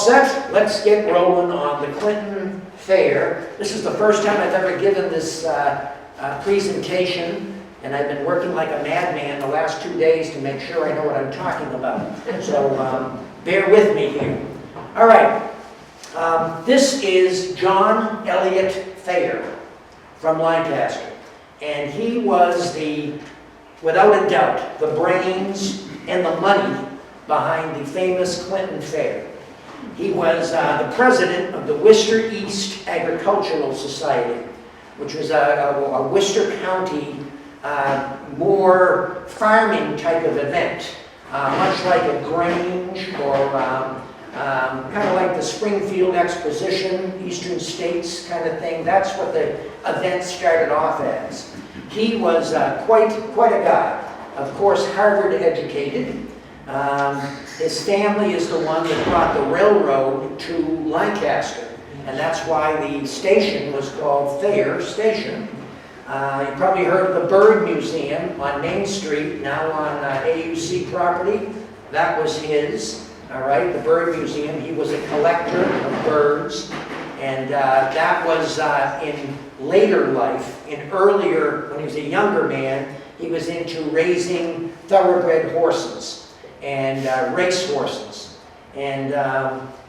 set? Let's get rolling on the Clinton Fair. This is the first time I've ever given this presentation, and I've been working like a madman the last 2 days to make sure I know what I'm talking about. So bear with me here. All right. This is John Elliott Thayer from Lancaster. And he was without a doubt, the brains and the money behind the famous Clinton Fair. He was the president of the Worcester East Agricultural Society, which was a Worcester County, more farming type of event, much like a Grange or kind of like the Springfield Exposition, Eastern States kind of thing. That's what the event started off as. He was quite a guy. Of course, Harvard educated. His family is the one that brought the railroad to Lancaster, and that's why the station was called Thayer Station. You probably heard of the Bird Museum on Main Street, now on AUC property. That was his, all right, the Bird Museum. He was a collector of birds, and that was in later life. In earlier, when he was a younger man, he was into raising thoroughbred horses and race horses. And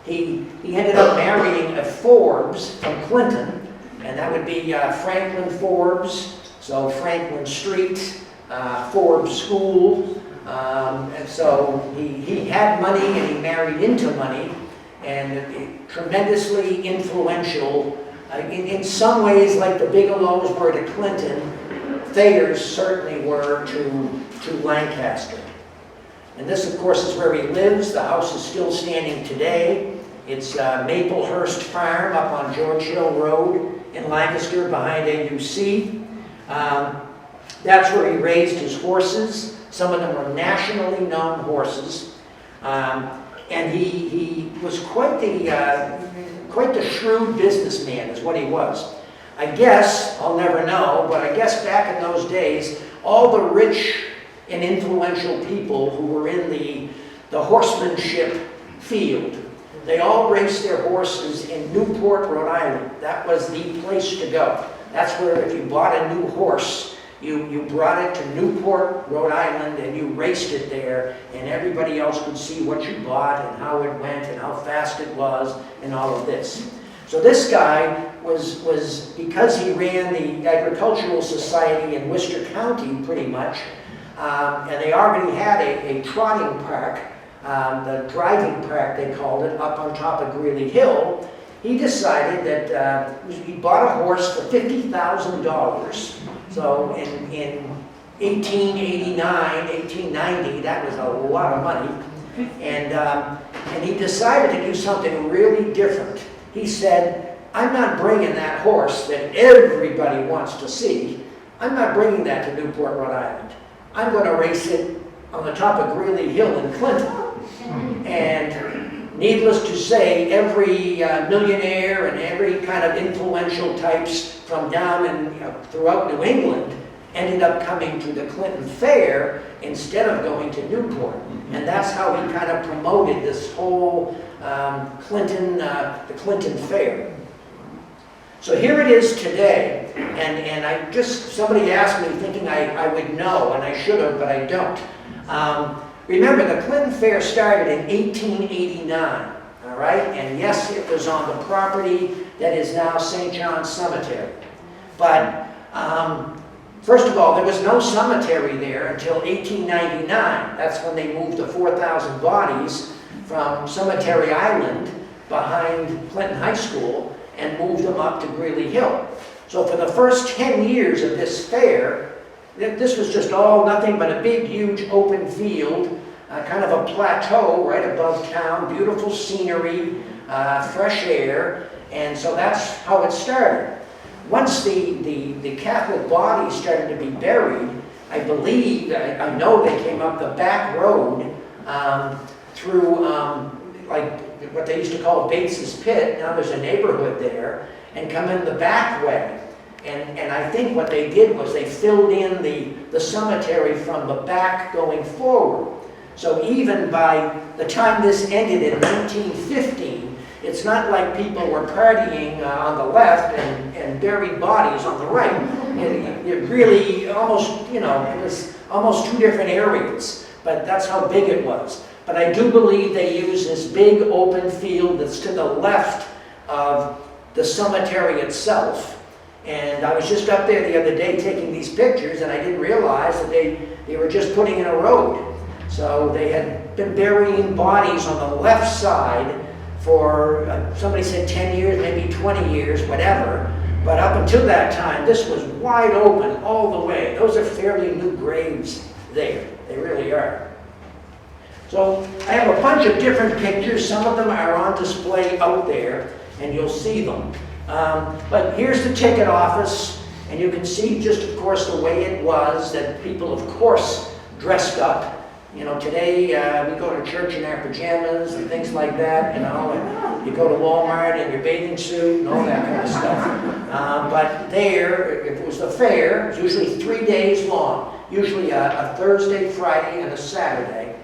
he ended up marrying a Forbes from Clinton, and that would be Franklin Forbes, so Franklin Street, Forbes School. And so he had money and he married into money, and tremendously influential. In some ways, like the Bigelows were to Clinton, Thayers certainly were to Lancaster. And this, of course, is where he lives. The house is still standing today. It's Maplehurst Farm up on George Hill Road in Lancaster behind AUC. That's where he raised his horses. Some of them were nationally known horses. And he was quite the shrewd businessman is what he was. I guess, I'll never know, but I guess back in those days, all the rich and influential people who were in the horsemanship field, they all raced their horses in Newport, Rhode Island. That was the place to go. That's where if you bought a new horse, you brought it to Newport, Rhode Island, and you raced it there, and everybody else could see what you bought and how it went and how fast it was and all of this. So this guy was because he ran the Agricultural Society in Worcester County pretty much, and they already had a trotting park, the driving park they called it, up on top of Greeley Hill. He decided that he bought a horse for $50,000. So in 1889, 1890, that was a lot of money. And he decided to do something really different. He said, I'm not bringing that horse that everybody wants to see. I'm not bringing that to Newport, Rhode Island. I'm going to race it on the top of Greeley Hill in Clinton. And needless to say, every millionaire and every kind of influential types from down and throughout New England ended up coming to the Clinton Fair instead of going to Newport. And that's how he kind of promoted this whole the Clinton Fair. So here it is today, and somebody asked me thinking I would know, and I should have, but I don't. Remember, the Clinton Fair started in 1889, all right? And yes, it was on the property that is now St. John's Cemetery. But first of all, there was no cemetery there until 1899. That's when they moved the 4,000 bodies from Cemetery Island behind Clinton High School and moved them up to Greeley Hill. So for the first 10 years of this fair, this was just all nothing but a big, huge open field, kind of a plateau right above town, beautiful scenery, fresh air, and so that's how it started. Once the Catholic bodies started to be buried, I believe, I know they came up the back road through like what they used to call Bates's Pit. Now there's a neighborhood there, and come in the back way. And I think what they did was they filled in the cemetery from the back going forward. So even by the time this ended in 1915, It's not like people were partying on the left and buried bodies on the right. It really almost, you know, it was almost two different areas, but that's how big it was. But I do believe they use this big open field that's to the left of the cemetery itself. And I was just up there the other day taking these pictures, and I didn't realize that they were just putting in a road. So they had been burying bodies on the left side for, somebody said 10 years, maybe 20 years, whatever. But up until that time, this was wide open all the way. Those are fairly new graves there. They really are. So I have a bunch of different pictures. Some of them are on display out there, and you'll see them. But here's the ticket office, and you can see just, of course, the way it was, that people, of course, dressed up. You know, today we go to church in our pajamas and things like that, you know, and you go to Walmart in your bathing suit and all that kind of stuff. But there, if it was the fair, it was usually 3 days long, usually a Thursday, Friday, and a Saturday,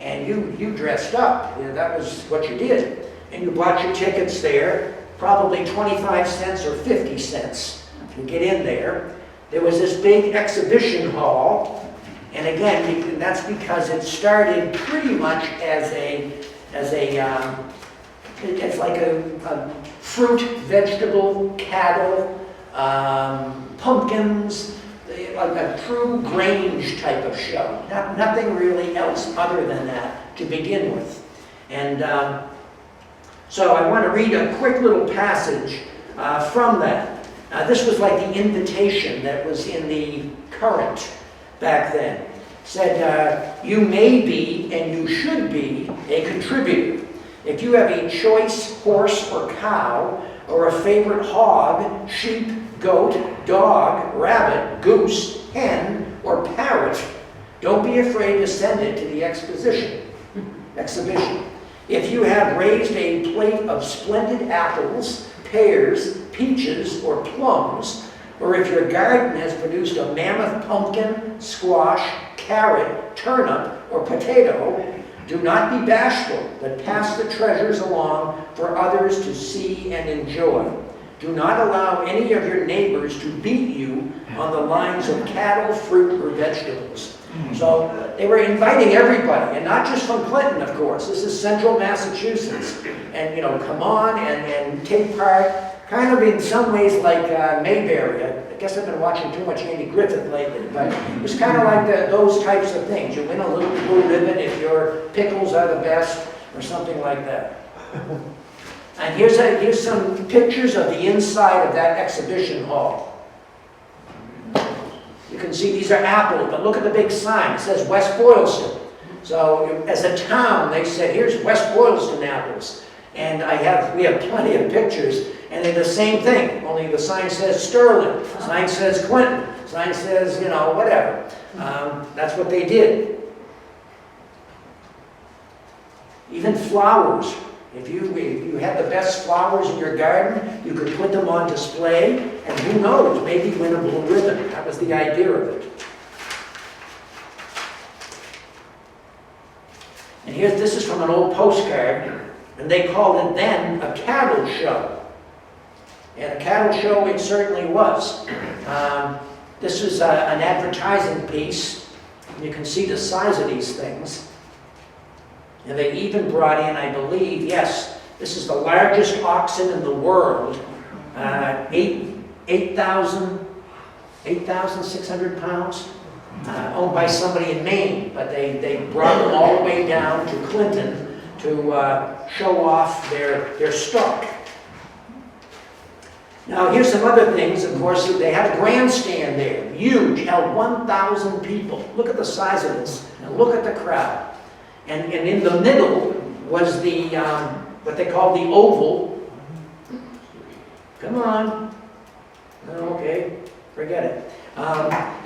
and you dressed up. You know, that was what you did. And you bought your tickets there, probably 25 cents or 50 cents to get in there. There was this big exhibition hall. And again, that's because it started pretty much as like a fruit, vegetable, cattle, pumpkins, like a true Grange type of show. Nothing really else other than that to begin with. And so I want to read a quick little passage from that. This was like the invitation that was in the Current back then. Said, you may be and you should be a contributor. If you have a choice horse or cow, or a favorite hog, sheep, goat, dog, rabbit, goose, hen, or parrot, don't be afraid to send it to the exhibition. If you have raised a plate of splendid apples, pears, peaches, or plums, or if your garden has produced a mammoth pumpkin, squash, carrot, turnip, or potato, do not be bashful, but pass the treasures along for others to see and enjoy. Do not allow any of your neighbors to beat you on the lines of cattle, fruit, or vegetables. So they were inviting everybody, and not just from Clinton, of course. This is central Massachusetts. And, you know, come on and take part. Kind of in some ways like Mayberry. I guess I've been watching too much Andy Griffith lately, but it's kind of like those types of things. You win a little blue ribbon if your pickles are the best, or something like that. And here's some pictures of the inside of that exhibition hall. You can see these are apples, but look at the big sign. It says West Boylston. So as a town, they said, here's West Boylston apples. And we have plenty of pictures. And they're the same thing, only the sign says Sterling, sign says Clinton, sign says, you know, whatever. That's what they did. Even flowers. If you had the best flowers in your garden, you could put them on display, and who knows, maybe win a blue ribbon. That was the idea of it. And this is from an old postcard, and they called it then a cattle show. And a cattle show it certainly was. This is an advertising piece. You can see the size of these things. And they even brought in, I believe, yes, this is the largest oxen in the world. 8,600 pounds. Owned by somebody in Maine. But they brought them all the way down to Clinton to show off their stock. Now, here's some other things. Of course, they had a grandstand there, huge, held 1,000 people. Look at the size of this, and look at the crowd. And in the middle was the, what they call the oval. Come on. Okay, forget it.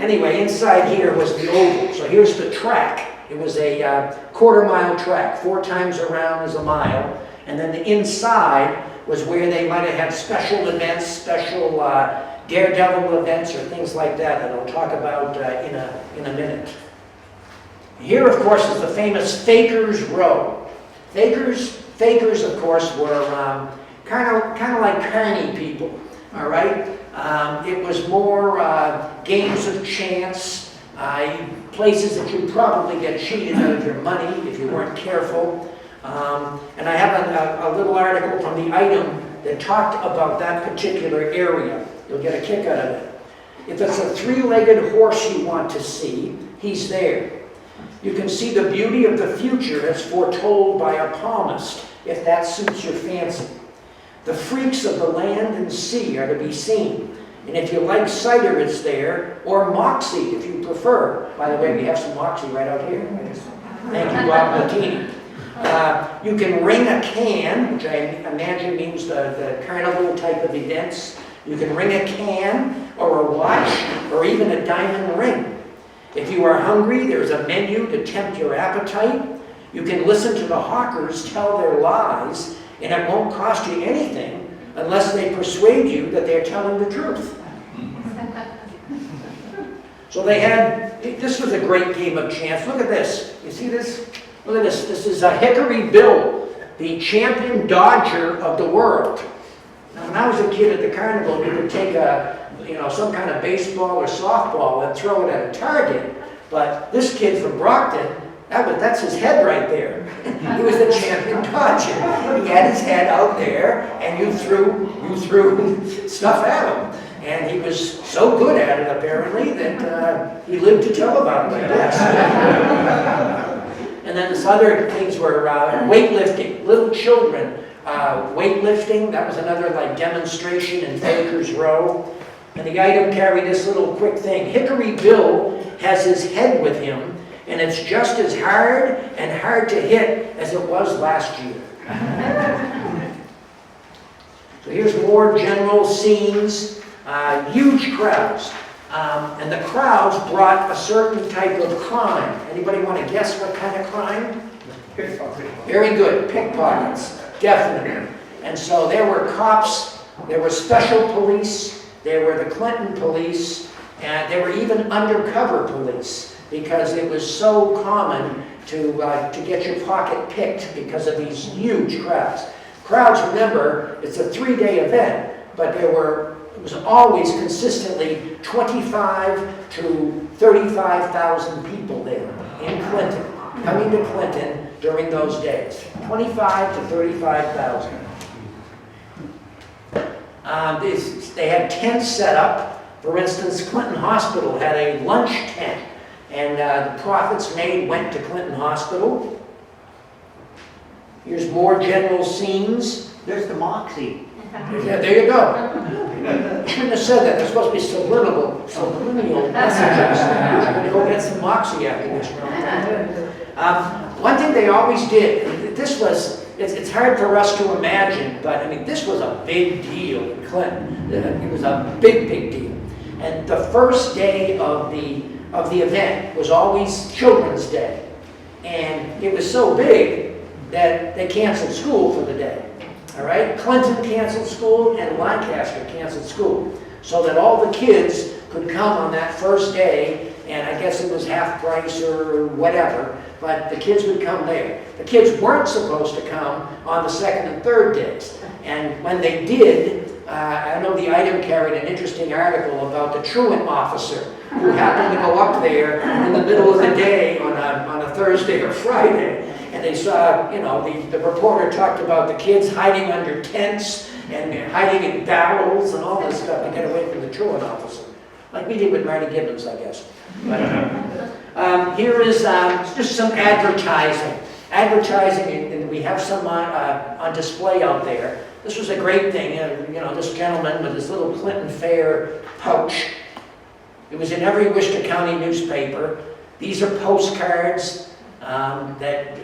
Anyway, inside here was the oval. So here's the track. It was a quarter-mile track. 4 times around is a mile. And then the inside was where they might have had special events, special daredevil events, or things like that I'll talk about in a minute. Here, of course, is the famous Fakers Row. Fakers, of course, were kind of like carny people, all right? It was more games of chance, places that you'd probably get cheated out of your money if you weren't careful. And I have a little article from the Item that talked about that particular area. You'll get a kick out of it. If it's a three-legged horse you want to see, he's there. You can see the beauty of the future as foretold by a palmist, if that suits your fancy. The freaks of the land and sea are to be seen. And if you like cider, it's there, or Moxie, if you prefer. By the way, we have some Moxie right out here. Thank you, Bob Martini. You can ring a can, which I imagine means the carnival type of events. You can ring a can, or a watch, or even a diamond ring. If you are hungry, there's a menu to tempt your appetite. You can listen to the hawkers tell their lies, and it won't cost you anything unless they persuade you that they're telling the truth. So this was a great game of chance. Look at this. You see this? Look at this. This is Hickory Bill, the champion dodger of the world. Now, when I was a kid at the carnival, you could take some kind of baseball or softball and throw it at a target. But this kid from Brockton, that's his head right there. He was the champion dodger. He had his head out there, and you threw stuff at him. And he was so good at it, apparently, that he lived to tell about it, I guess. And then this other things were weightlifting, little children. Weightlifting, that was another like demonstration in Fakers Row. And the Item carried this little quick thing. Hickory Bill has his head with him, and it's just as hard to hit as it was last year. So here's more general scenes, huge crowds. And the crowds brought a certain type of crime. Anybody want to guess what kind of crime? Pickpocket. Very good, pickpockets, definitely. And so there were cops, there were special police, there were the Clinton police, and there were even undercover police, because it was so common to get your pocket picked because of these huge crowds. Crowds, remember, it's a 3-day event, but it was always consistently 25 to 35,000 people there in Clinton, coming to Clinton during those days. 25 to 35,000. They had tents set up. For instance, Clinton Hospital had a lunch tent, and the profits made went to Clinton Hospital. Here's more general scenes. There's the Moxie. Yeah, there you go. Shouldn't have said that. They're supposed to be subliminal messages. You're going to go get some Moxie after this round. One thing they always did, it's hard for us to imagine, but I mean, this was a big deal in Clinton. It was a big, big deal. And the first day of the event was always Children's Day. And it was so big that they canceled school for the day. All right? Clinton canceled school and Lancaster canceled school, so that all the kids could come on that first day, and I guess it was half price or whatever, but the kids would come there. The kids weren't supposed to come on the second and third days. And when they did, I know the Item carried an interesting article about the truant officer who happened to go up there in the middle of the day on a Thursday or Friday. And they saw, the reporter talked about the kids hiding under tents and hiding in barrels and all this stuff to get away from the truant officer. Like we did with Marty Gibbons, I guess. But, here is just some advertising. Advertising, and we have some on display out there. This was a great thing. This gentleman with his little Clinton Fair pouch. It was in every Worcester County newspaper. These are postcards. That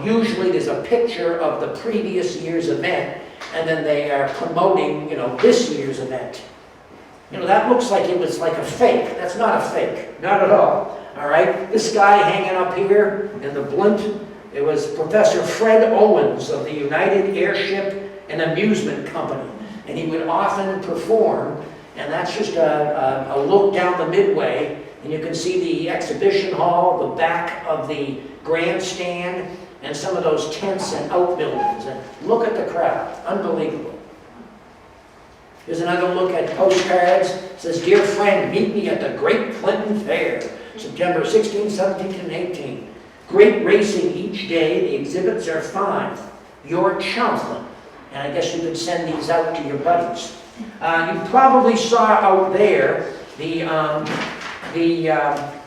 usually there's a picture of the previous year's event, and then they are promoting, this year's event. That looks like it was like a fake. That's not a fake, not at all. All right, this guy hanging up here in the blimp, it was Professor Fred Owens of the United Airship and Amusement Company, and he would often perform. And that's just a look down the midway. And you can see the exhibition hall, the back of the grandstand, and some of those tents and outbuildings. And look at the crowd. Unbelievable. Here's another look at postcards. It says, "Dear friend, meet me at the Great Clinton Fair, September 16, 17, and 18. Great racing each day. The exhibits are fine. Your Chumflin." And I guess you could send these out to your buddies. You probably saw out there the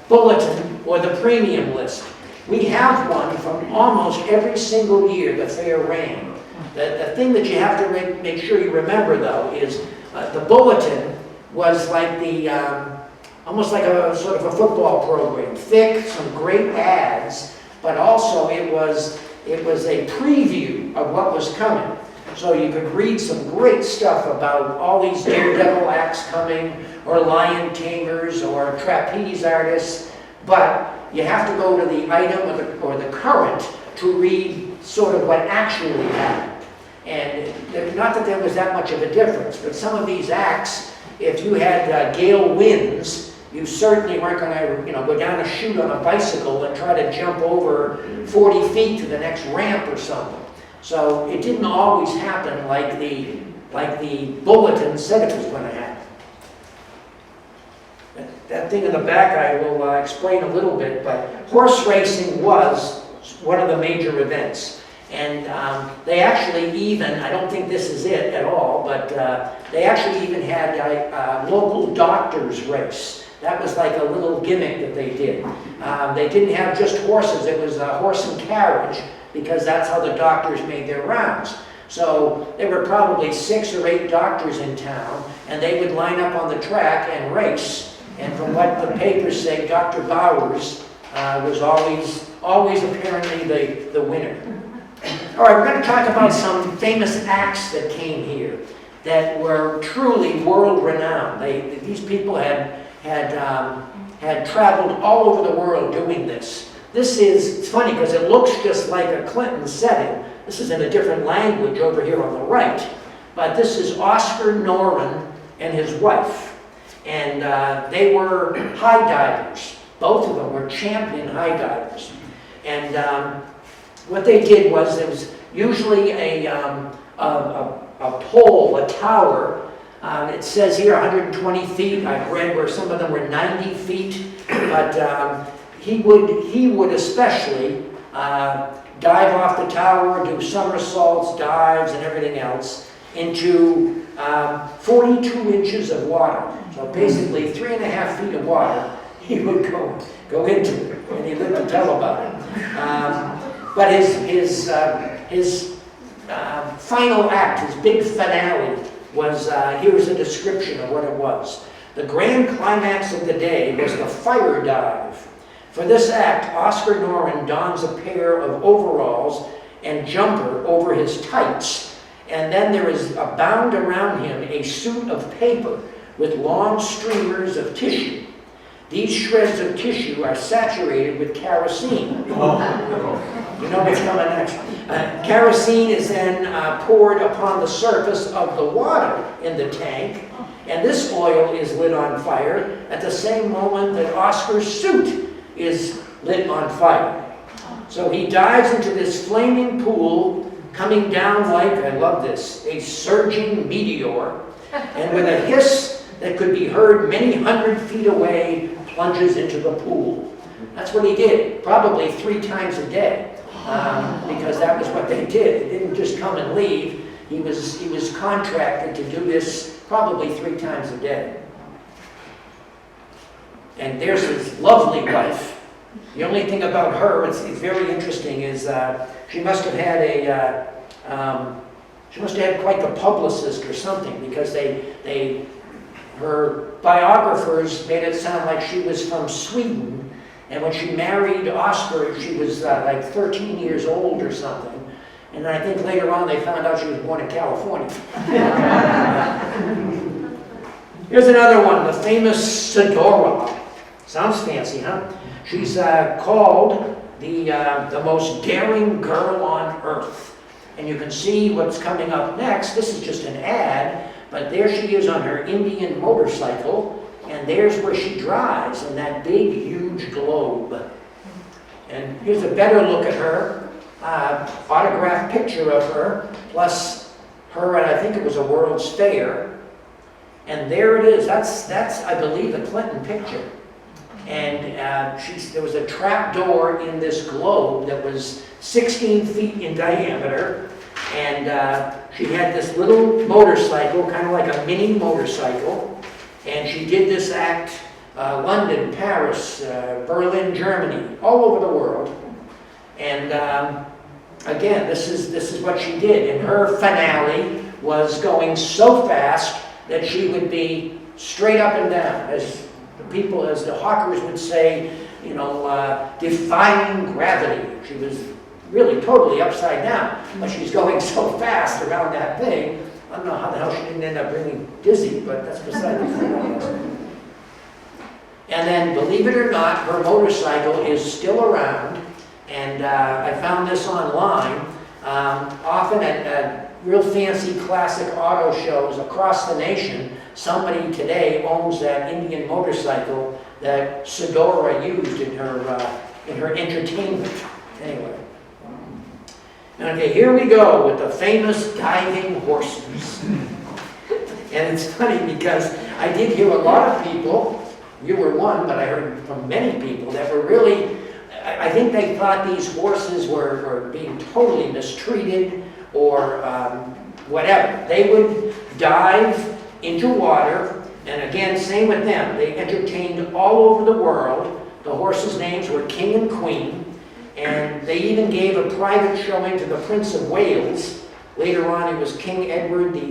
bulletin or the premium list. We have one from almost every single year the fair ran. The thing that you have to make sure you remember, though, is the bulletin was like almost like a sort of a football program. Thick, some great ads, but also it was a preview of what was coming. So you could read some great stuff about all these daredevil acts coming, or lion tamers, or trapeze artists, but you have to go to the item or the current to read sort of what actually happened. And not that there was that much of a difference, but some of these acts, if you had gale winds, you certainly weren't going to go down a chute on a bicycle and try to jump over 40 feet to the next ramp or something. So it didn't always happen like the bulletin said it was going to happen. That thing in the back I will explain a little bit, but horse racing was one of the major events. And they actually even, I don't think this is it at all, but they actually even had a local doctors race. That was like a little gimmick that they did. They didn't have just horses, it was a horse and carriage, because that's how the doctors made their rounds. So there were probably 6 or 8 doctors in town, and they would line up on the track and race. And from what the papers say, Dr. Bowers was always apparently the winner. All right, we're going to talk about some famous acts that came here that were truly world-renowned. These people had traveled all over the world doing this. It's funny because it looks just like a Clinton setting. This is in a different language over here on the right. But this is Oscar Noren and his wife. And they were high divers. Both of them were champion high divers. And what they did was, there was usually a pole, a tower. It says here 120 feet. I've read where some of them were 90 feet. But he would especially dive off the tower, do somersaults, dives, and everything else into 42 inches of water. So basically 3.5 feet of water he would go into it, and he lived to tell about it. But his final act, his big finale, was, here's a description of what it was. The grand climax of the day was the fire dive. For this act, Oscar Noren dons a pair of overalls and jumper over his tights, and then there is bound around him a suit of paper with long streamers of tissue. These shreds of tissue are saturated with kerosene. You know what's coming next. Kerosene is then poured upon the surface of the water in the tank, and this oil is lit on fire at the same moment that Oscar's suit is lit on fire. So he dives into this flaming pool, coming down like, I love this, a surging meteor, and with a hiss that could be heard many hundred feet away, plunges into the pool. That's what he did, probably 3 times a day, because that was what they did. They didn't just come and leave. He was contracted to do this probably 3 times a day. And there's his lovely wife. The only thing about her, it's very interesting, is she must have had quite the publicist or something, because her biographers made it sound like she was from Sweden, and when she married Oscar, she was like 13 years old or something. And I think later on they found out she was born in California. Here's another one, the famous Sedora. Sounds fancy, huh? She's called the most daring girl on earth. And you can see what's coming up next. This is just an ad, but there she is on her Indian motorcycle, and there's where she drives in that big, huge globe. And here's a better look at her. autographed picture of her, plus her at, I think it was a World's Fair. And there it is. That's I believe, a Clinton picture. And there was a trap door in this globe that was 16 feet in diameter. And she had this little motorcycle, kind of like a mini motorcycle. And she did this act, London, Paris, Berlin, Germany, all over the world. And again, this is what she did. And her finale was going so fast that she would be straight up and down, as the hawkers would say, you know, defying gravity. She was really totally upside down, but she's going so fast around that thing. I don't know how the hell she didn't end up really dizzy, but that's beside the point, I guess. And then, believe it or not, her motorcycle is still around, and I found this online. Often at real fancy classic auto shows across the nation, somebody today owns that Indian motorcycle that Sedora used in her entertainment. Anyway. Okay, here we go with the famous diving horses. And it's funny because I did hear a lot of people, you were one, but I heard from many people that were really, I think they thought these horses were being totally mistreated or whatever. They would dive into water, and again, same with them. They entertained all over the world. The horses' names were King and Queen, and they even gave a private showing to the Prince of Wales. Later on, it was King Edward VII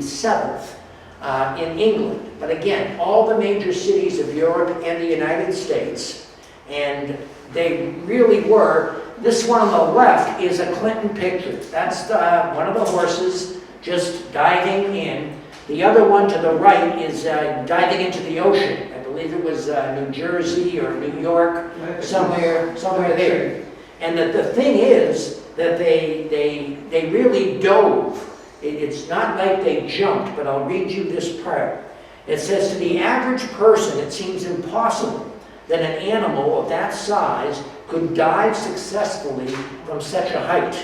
in England. But again, all the major cities of Europe and the United States, and they really were. This one on the left is a Clinton picture. That's one of the horses just diving in. The other one to the right is diving into the ocean. I believe it was New Jersey or New York, somewhere there. And the thing is that they really dove. It's not like they jumped, but I'll read you this part. It says, to the average person, it seems impossible that an animal of that size could dive successfully from such a height.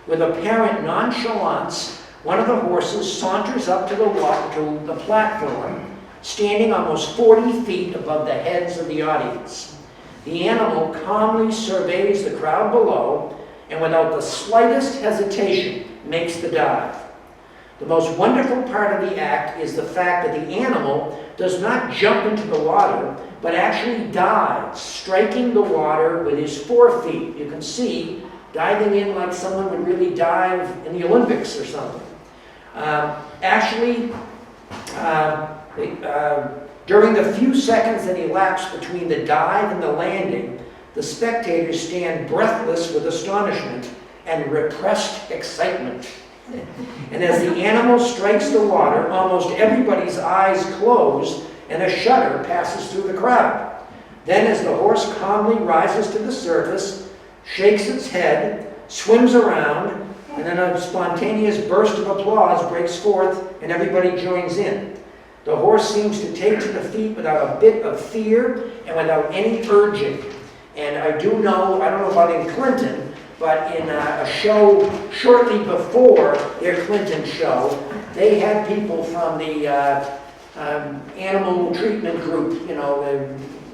With apparent nonchalance, one of the horses saunters up to the platform, standing almost 40 feet above the heads of the audience. The animal calmly surveys the crowd below and without the slightest hesitation makes the dive. The most wonderful part of the act is the fact that the animal does not jump into the water, but actually dives, striking the water with his forefeet. You can see diving in like someone would really dive in the Olympics or something. During the few seconds that elapse between the dive and the landing, the spectators stand breathless with astonishment and repressed excitement. And as the animal strikes the water, almost everybody's eyes close and a shudder passes through the crowd. Then as the horse calmly rises to the surface, shakes its head, swims around, and then a spontaneous burst of applause breaks forth and everybody joins in. The horse seems to take to the feet without a bit of fear and without any urging. And I don't know about in Clinton, but in a show shortly before their Clinton show, they had people from the animal treatment group,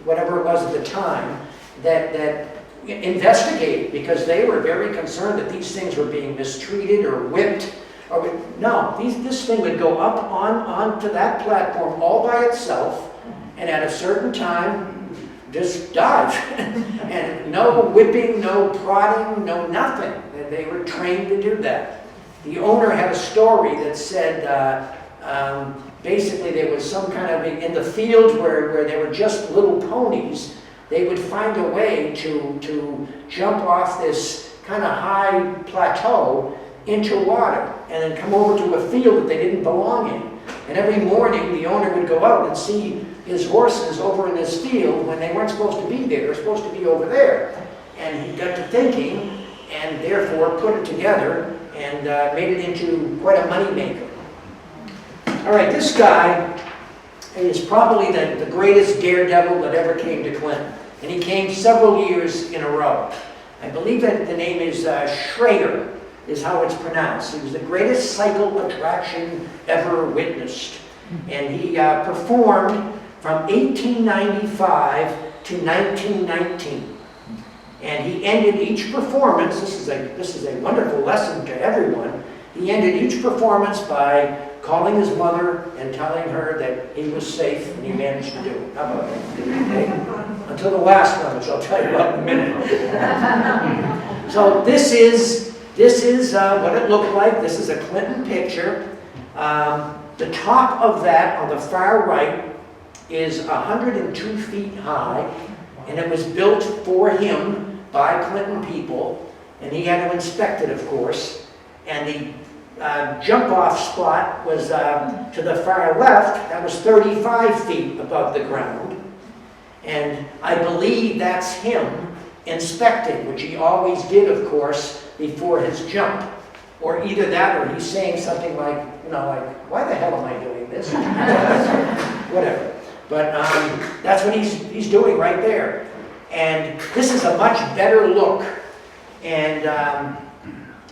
whatever it was at the time, that investigated because they were very concerned that these things were being mistreated or whipped. This thing would go up onto that platform all by itself, and at a certain time, just dive. And no whipping, no prodding, no nothing. They were trained to do that. The owner had a story that said, basically there was some kind of, in the field where there were just little ponies, they would find a way to jump off this kind of high plateau into water and then come over to a field that they didn't belong in. And every morning the owner would go out and see his horses over in this field when they weren't supposed to be there. They were supposed to be over there. And he got to thinking and therefore put it together and made it into quite a money maker. All right, this guy is probably the greatest daredevil that ever came to Clinton. And he came several years in a row. I believe that the name is Schrader, is how it's pronounced. He was the greatest cycle attraction ever witnessed. And he performed from 1895 to 1919. And he ended each performance, this is a wonderful lesson to everyone, he ended each performance by calling his mother and telling her that he was safe, and he managed to do it. How about that? Okay? Until the last one, which I'll tell you about in a minute. So this is what it looked like. This is a Clinton picture. The top of that on the far right is 102 feet high, and it was built for him by Clinton people, and he had to inspect it, of course. And the jump-off spot was to the far left. That was 35 feet above the ground. And I believe that's him inspecting, which he always did, of course, before his jump. Or either that, or he's saying something like, why the hell am I doing this? Whatever. But that's what he's doing right there. And this is a much better look. And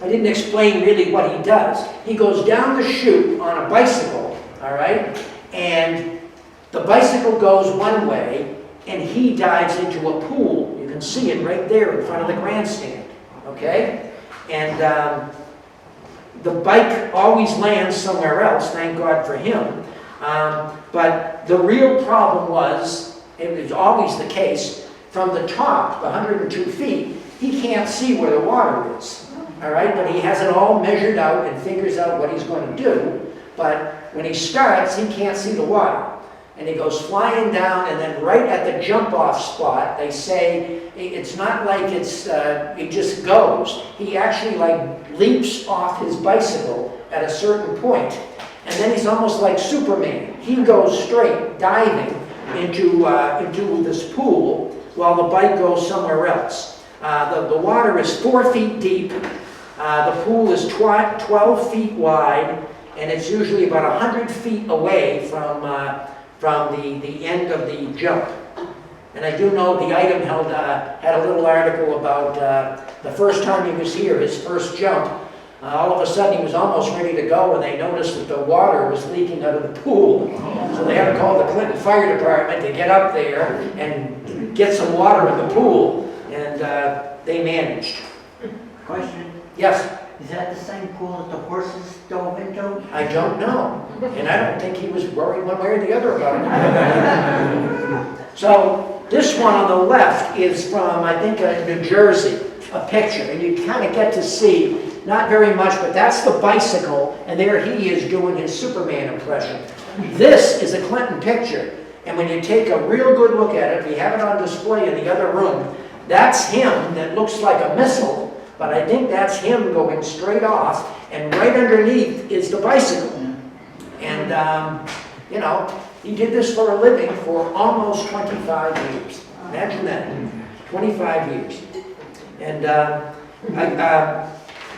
I didn't explain really what he does. He goes down the chute on a bicycle, all right? And the bicycle goes one way, and he dives into a pool. You can see it right there in front of the grandstand, okay? And the bike always lands somewhere else, thank God for him. But the real problem was, it was always the case, from the top, the 102 feet, he can't see where the water is. All right, but he has it all measured out and figures out what he's going to do. But when he starts, he can't see the water. And he goes flying down, and then right at the jump-off spot, they say it's not like it just goes. He actually leaps off his bicycle at a certain point. And then he's almost like Superman. He goes straight, diving into this pool, while the bike goes somewhere else. The water is 4 feet deep. The pool is 12 feet wide, and it's usually about 100 feet away from the end of the jump. And I do know the item had a little article about the first time he was here, his first jump. All of a sudden he was almost ready to go, and they noticed that the water was leaking out of the pool. So they had to call the Clinton Fire Department to get up there and get some water in the pool, and they managed. Question, Yes? is that the same pool that the horses dove into? I don't know. And I don't think he was worried one way or the other about it. So this one on the left is from, I think, New Jersey, a picture. And you kind of get to see, not very much, but that's the bicycle, and there he is doing his Superman impression. This is a Clinton picture. And when you take a real good look at it, we have it on display in the other room, that's him that looks like a missile. But I think that's him going straight off, and right underneath is the bicycle. And, he did this for a living for almost 25 years. Imagine that, 25 years. And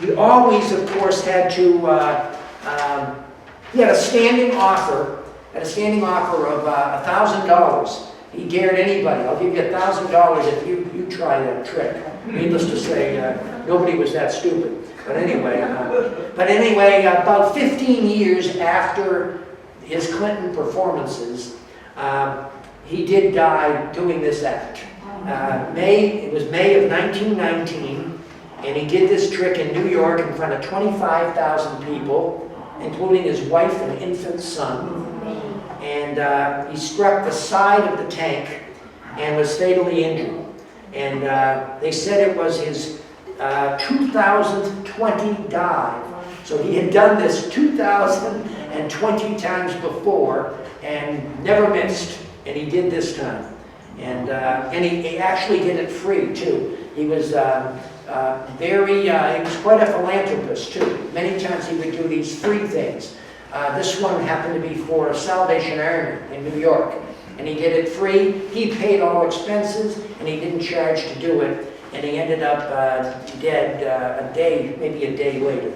he always, of course, had to, he had a standing offer of $1,000. He dared anybody, I'll give you $1,000 if you try that trick. Needless to say, nobody was that stupid. But anyway, about 15 years after his Clinton performances, he did die doing this act. It was May of 1919, and he did this trick in New York in front of 25,000 people, including his wife and infant son. And he struck the side of the tank and was fatally injured. And they said it was his 2020 dive. So he had done this 2,020 times before and never missed. And he did this time. And he actually did it free, too. He was he was quite a philanthropist, too. Many times he would do these free things. This one happened to be for Salvation Army in New York. And he did it free. He paid all expenses, and he didn't charge to do it. And he ended up dead maybe a day later.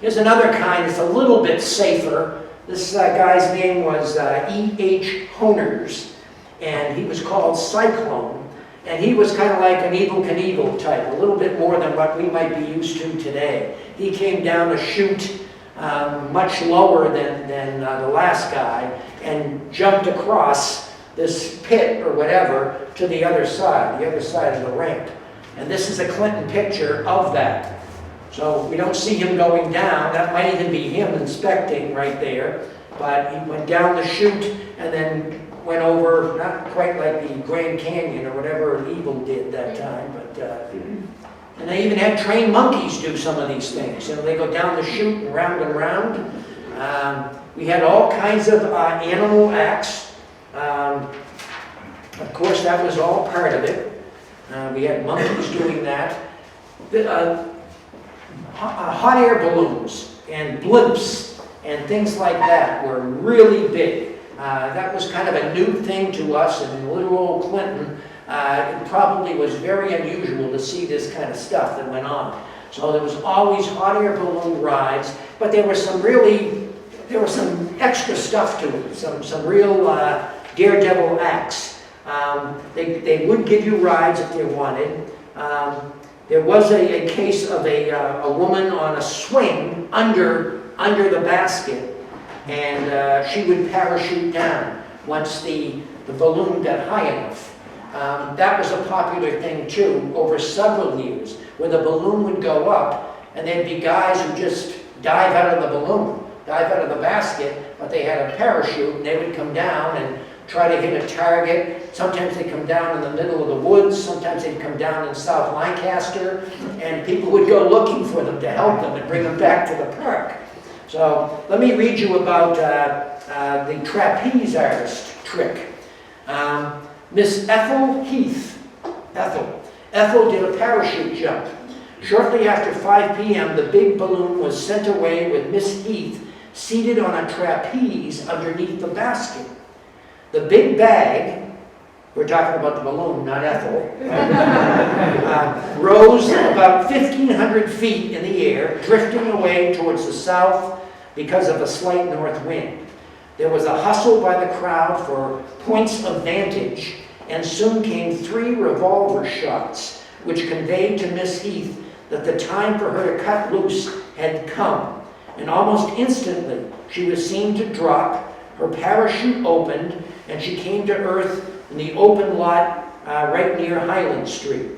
Here's another kind that's a little bit safer. This guy's name was E.H. Honers, and he was called Cyclone. And he was kind of like an Evel Knievel type, a little bit more than what we might be used to today. He came down a chute much lower than the last guy and jumped across this pit or whatever to the other side of the ramp. And this is a Clinton picture of that. So we don't see him going down. That might even be him inspecting right there. But he went down the chute and then went over, not quite like the Grand Canyon or whatever Evel did that time, but and they even had trained monkeys do some of these things. You know, they go down the chute and round and round. We had all kinds of animal acts. Of course, that was all part of it. We had monkeys doing that. Hot air balloons and blimps and things like that were really big. That was kind of a new thing to us, and in little old Clinton, it probably was very unusual to see this kind of stuff that went on. So there was always hot air balloon rides, but there was some extra stuff to it, some real daredevil acts. They would give you rides if they wanted. There was a case of a woman on a swing under the basket, and she would parachute down once the balloon got high enough. That was a popular thing too over several years, where the balloon would go up and there'd be guys who just dive out of the balloon, dive out of the basket, but they had a parachute and they would come down and try to hit a target. Sometimes they'd come down in the middle of the woods, sometimes they'd come down in South Lancaster, and people would go looking for them to help them and bring them back to the park. So let me read you about the trapeze artist trick. Miss Ethel Heath. Ethel did a parachute jump. Shortly after 5 p.m., the big balloon was sent away with Miss Heath seated on a trapeze underneath the basket. The big bag, we're talking about the balloon, not Ethel, rose about 1,500 feet in the air, drifting away towards the south because of a slight north wind. There was a hustle by the crowd for points of vantage, and soon came 3 revolver shots, which conveyed to Miss Heath that the time for her to cut loose had come. And almost instantly, she was seen to drop, her parachute opened, and she came to earth in the open lot right near Highland Street.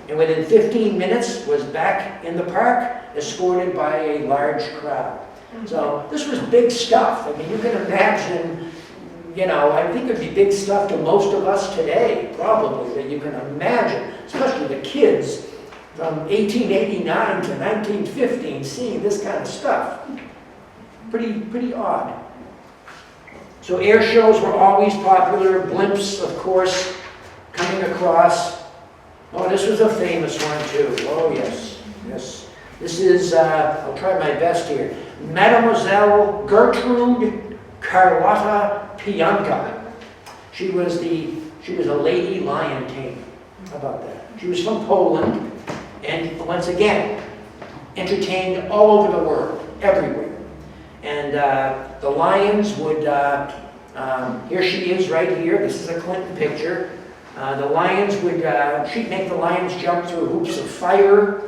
And within 15 minutes, was back in the park, escorted by a large crowd. So this was big stuff. I mean, you can imagine, you know, I think it'd be big stuff to most of us today, probably, that you can imagine, especially the kids from 1889 to 1915 seeing this kind of stuff. Pretty odd. So air shows were always popular. Blimps, of course, coming across. Oh, this was a famous one too. Oh, yes, yes. This is, I'll try my best here. Mademoiselle Gertrude Carlotta Pianka. She was a lady lion tamer. How about that? She was from Poland, and once again, entertained all over the world, everywhere. And the lions would, here she is right here, this is a Clinton picture. The lions would, she'd make the lions jump through hoops of fire,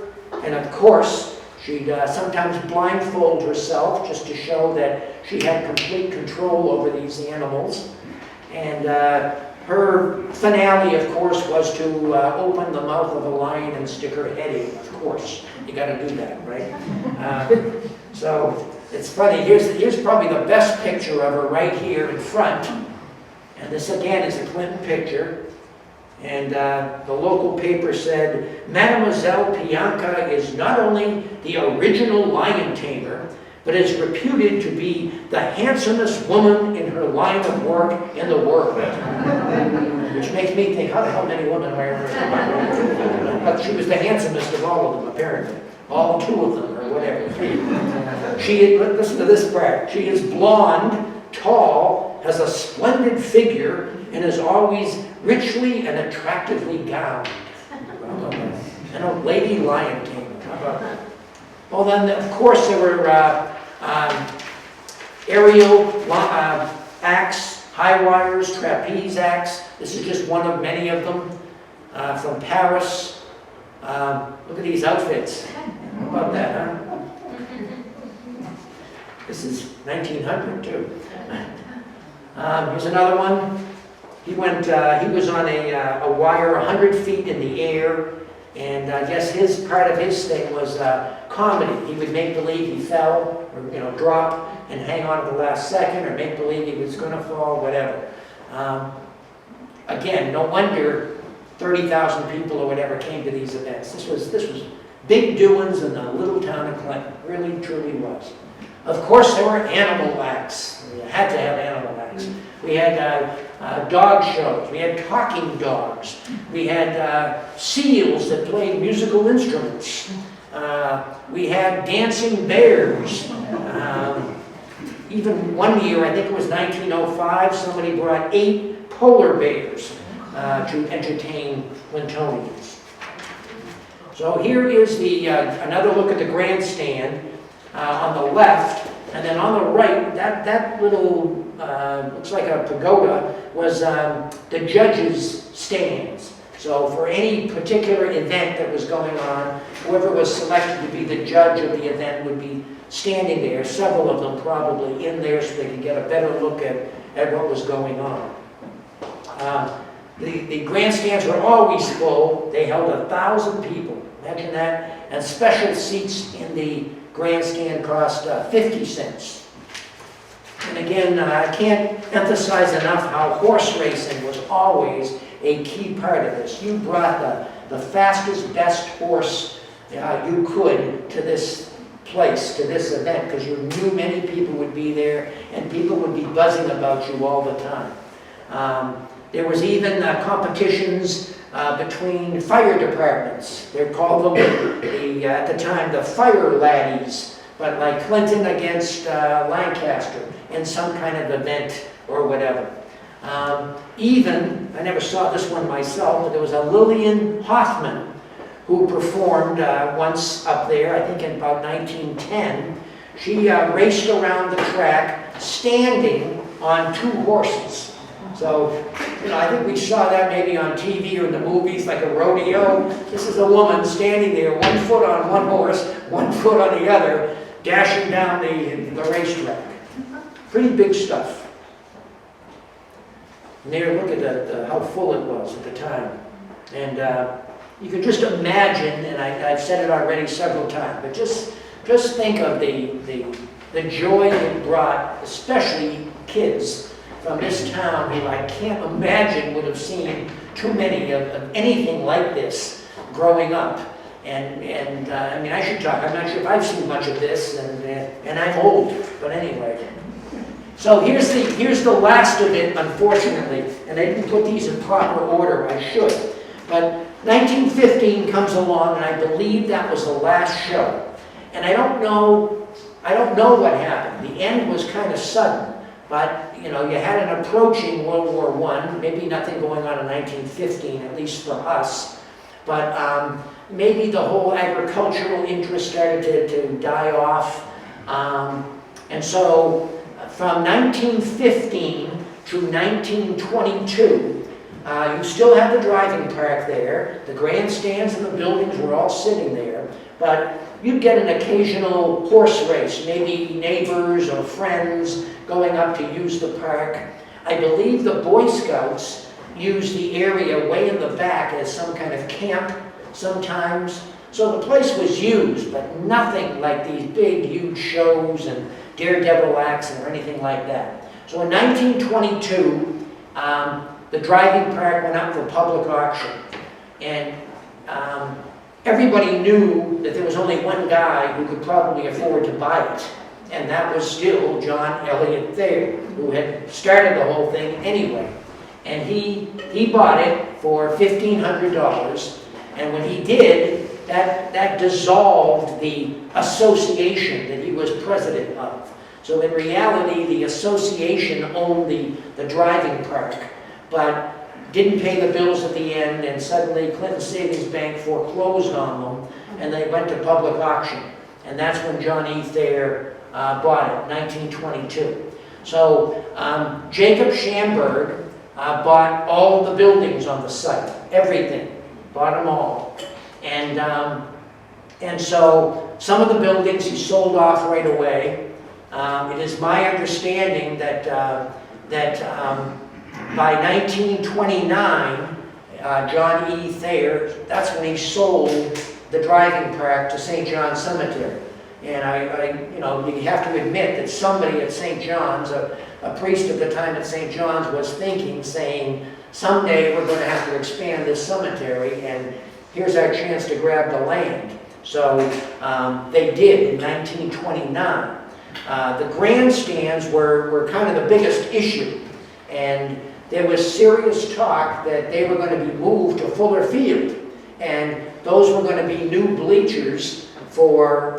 and of course, she'd sometimes blindfold herself just to show that she had complete control over these animals. And her finale, of course, was to open the mouth of a lion and stick her head in, of course. You gotta do that, right? So it's funny, here's probably the best picture of her right here in front. And this again is a Clinton picture. And the local paper said, Mademoiselle Pianka is not only the original lion tamer, but is reputed to be the handsomest woman in her line of work in the world. Which makes me think, how the hell many women are there? But she was the handsomest of all of them, apparently. All 2 of them, or whatever. Listen to this part. She is blonde, tall, has a splendid figure, and is always richly and attractively gowned. And a lady lion tamer. How about that? Well, then, of course, there were aerial acts, high wires, trapeze acts. This is just one of many of them. from Paris. Look at these outfits. How about that, huh? This is 1900 too. Here's another one. He was on a wire 100 feet in the air, and I guess part of his thing was comedy. He would make believe he fell, or drop and hang on to the last second, or make believe he was going to fall, whatever. Again, no wonder 30,000 people or whatever came to these events. This was big doings in the little town of Clinton. Really, truly was. Of course, there were animal acts. You had to have animal acts. We had dog shows. We had talking dogs. We had seals that played musical instruments. We had dancing bears. Even one year, I think it was 1905, somebody brought 8 polar bears to entertain Clintonians. So here is another look at the grandstand on the left, and then on the right, that little, looks like a pagoda, was the judges' stands. So for any particular event that was going on, whoever was selected to be the judge of the event would be standing there, several of them probably in there so they could get a better look at what was going on. The grandstands were always full. They held 1,000 people. Imagine that. And special seats in the grandstand cost 50 cents. And again, I can't emphasize enough how horse racing was always a key part of this. You brought the fastest, best horse you could to this place, to this event, because you knew many people would be there and people would be buzzing about you all the time. There was even competitions between fire departments. They're called at the time, the fire laddies, but like Clinton against Lancaster in some kind of event or whatever. I never saw this one myself, but there was a Lillian Hoffman who performed once up there, I think in about 1910. She raced around the track standing on 2 horses. So, I think we saw that maybe on TV or in the movies, like a rodeo. This is a woman standing there, 1 foot on one horse, 1 foot on the other, dashing down the racetrack. Pretty big stuff. And there, look at how full it was at the time. And you can just imagine, and I've said it already several times, but just think of the joy it brought, especially kids from this town who I can't imagine would have seen too many of anything like this growing up. And I mean, I should talk. I'm not sure if I've seen much of this, and I'm old, but anyway. So here's the last of it, unfortunately, and I didn't put these in proper order. I should, but 1915 comes along, and I believe that was the last show. And I don't know what happened. The end was kind of sudden. But, you had an approaching World War I, maybe nothing going on in 1915, at least for us. But maybe the whole agricultural interest started to die off. And so from 1915 to 1922, you still had the driving park there. The grandstands and the buildings were all sitting there. But you'd get an occasional horse race, maybe neighbors or friends going up to use the park. I believe the Boy Scouts used the area way in the back as some kind of camp sometimes. So the place was used, but nothing like these big, huge shows and daredevil acts or anything like that. So in 1922, the driving park went up for public auction. And everybody knew that there was only one guy who could probably afford to buy it. And that was still John Elliott Thayer, who had started the whole thing anyway. And he bought it for $1,500. And when he did, that dissolved the association that he was president of. So in reality, the association owned the driving park, but didn't pay the bills at the end, and suddenly Clinton Savings Bank foreclosed on them, and they went to public auction. And that's when John E. Thayer bought it, 1922. So Jacob Schamberg bought all the buildings on the site, everything. bought them all. And so some of the buildings he sold off right away. It is my understanding that, by 1929, John E. Thayer, that's when he sold the driving park to St. John's Cemetery. And you have to admit that somebody at St. John's, a priest at the time at St. John's, was thinking, saying, someday we're going to have to expand this cemetery, and here's our chance to grab the land. So they did in 1929. The grandstands were kind of the biggest issue, and there was serious talk that they were going to be moved to Fuller Field, and those were going to be new bleachers for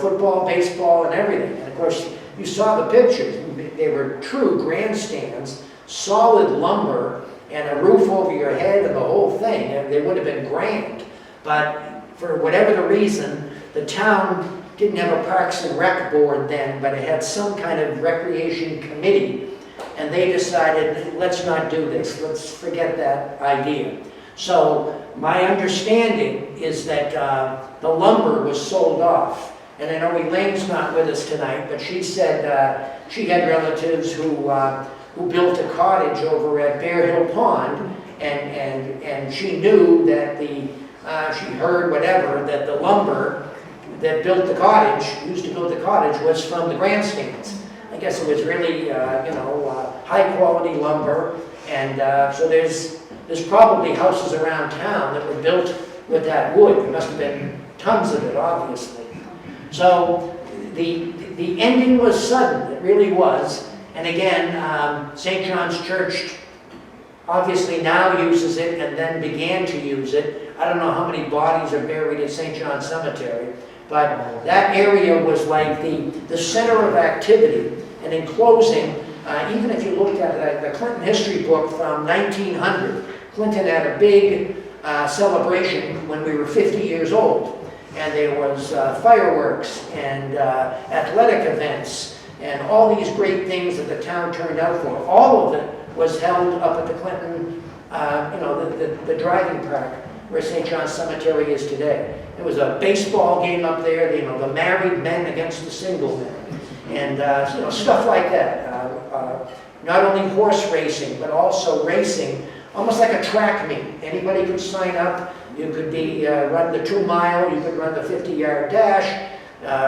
football, baseball, and everything. And of course, you saw the pictures. They were true grandstands, solid lumber, and a roof over your head and the whole thing. And they would have been grand. But for whatever the reason, the town didn't have a Parks and Rec board then, but it had some kind of recreation committee. And they decided, let's not do this. Let's forget that idea. So my understanding is that the lumber was sold off. And I know Elaine's not with us tonight, but she said she had relatives who built a cottage over at Bear Hill Pond, and she knew that she heard whatever, that the lumber that built the cottage, used to build the cottage, was from the grandstands. I guess it was really, high quality lumber, and so there's probably houses around town that were built with that wood. There must have been tons of it, obviously. So the ending was sudden, it really was. And again, St. John's Church obviously now uses it and then began to use it. I don't know how many bodies are buried at St. John's Cemetery, but that area was like the center of activity. And in closing, even if you looked at the Clinton history book from 1900, Clinton had a big celebration when we were 50 years old. And there was fireworks and athletic events and all these great things that the town turned out for. All of it was held up at the Clinton, the driving park where St. John's Cemetery is today. There was a baseball game up there, the married men against the single men. And stuff like that. Not only horse racing, but also racing, almost like a track meet. Anybody could sign up. You could run the 2 mile, you could run the 50-yard dash,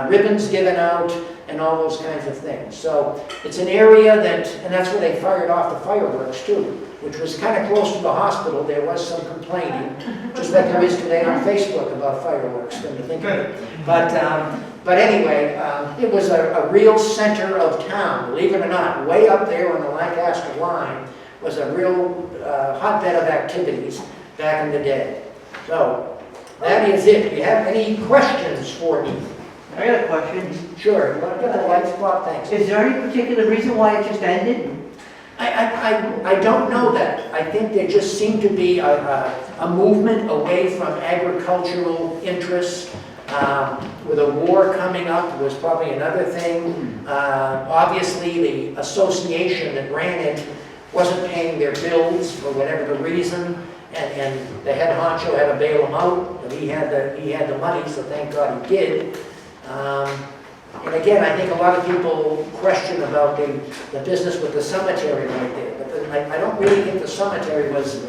ribbons given out, and all those kinds of things. So it's an area and that's where they fired off the fireworks too, which was kind of close to the hospital. There was some complaining, just like there is today on Facebook about fireworks, when you think of it. But anyway, it was a real center of town, believe it or not. Way up there on the Lancaster line was a real hotbed of activities back in the day. So, that is it. Do you have any questions for me? I got a question. Sure. You want to get the lights, Bob? Thanks. Is there any particular reason why it just ended? I don't know that. I think there just seemed to be a movement away from agricultural interests. With a war coming up was probably another thing. Obviously, the association that ran it wasn't paying their bills for whatever the reason. And the head honcho had to bail him out, and he had the money, so thank God he did. And again, I think a lot of people question about the business with the cemetery right there, but I don't really think the cemetery was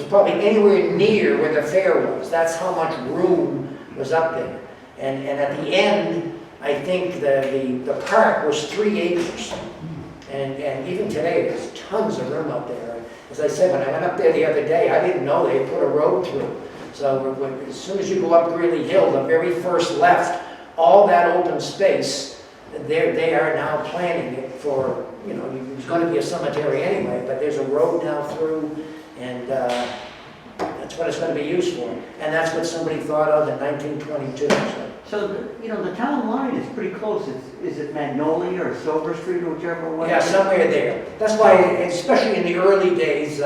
probably anywhere near where the fair was. That's how much room was up there. And at the end, I think the park was 3 acres. And even today, there's tons of room up there. As I said, when I went up there the other day, I didn't know they put a road through. So as soon as you go up Greeley Hill, the very first left, all that open space, they are now planning it for, it's going to be a cemetery anyway, but there's a road now through, and that's what it's going to be used for. And that's what somebody thought of in 1922. So, the town line is pretty close. Is it Magnolia or Silver Street or whichever one? Yeah, somewhere there. That's why, especially in the early days,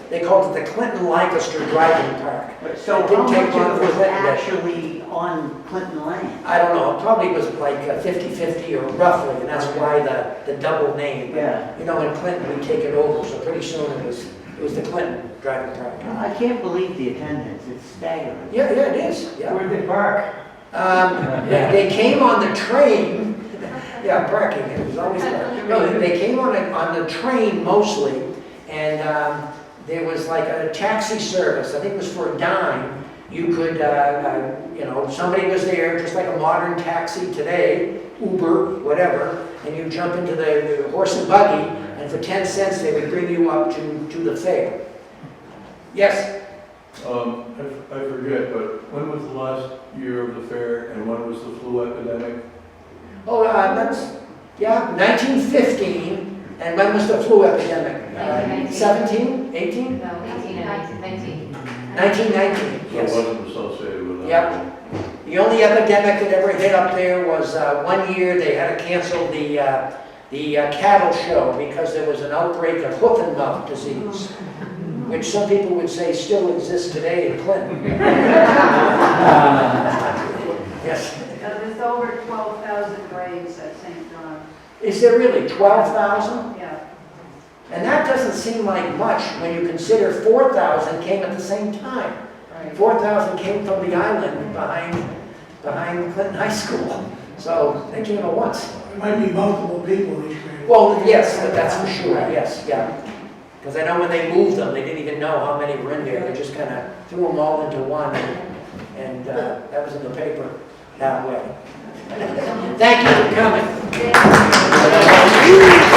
they called it the Clinton-Lancaster Driving Park. So how much of it was actually on Clinton Lane? I don't know. It probably was like 50-50 or roughly, and that's why the double name. Yeah. In Clinton we take it over, so pretty soon it It was the Clinton driving park. I can't believe the attendance, it's staggering. Yeah, it is, yeah. Where'd they park? They came on the train, yeah, parking, it was always parking. No, they came on the train mostly, and there was like a taxi service, I think it was for a dime. You could, you know, somebody was there, just like a modern taxi today, Uber, whatever, and you jump into the horse and buggy, and for 10 cents they would bring you up to the fair. Yes? I forget, but when was the last year of the fair and when was the flu epidemic? Oh, that's, yeah, 1915, and when was the flu epidemic? 17, 18? No, 1919. 1919, So it yes. wasn't associated with that? Yep. The only epidemic that ever hit up there was one year they had to cancel the cattle show because there was an outbreak of hoof and mouth disease, which some people would say still exists today in Clinton. Yes. There's over 12,000 graves at St. John. Is there really 12,000? Yeah. And that doesn't seem like much when you consider 4,000 came at the same time. Right. 4,000 came from the island behind Clinton High School. So they came at once. There might be multiple people in each grave. Well, yes, that's for sure, yes, yeah. Because I know when they moved them, they didn't even know how many were in there. They just kind of threw them all into one, and that was in the paper that way. Thank you for coming. Yeah.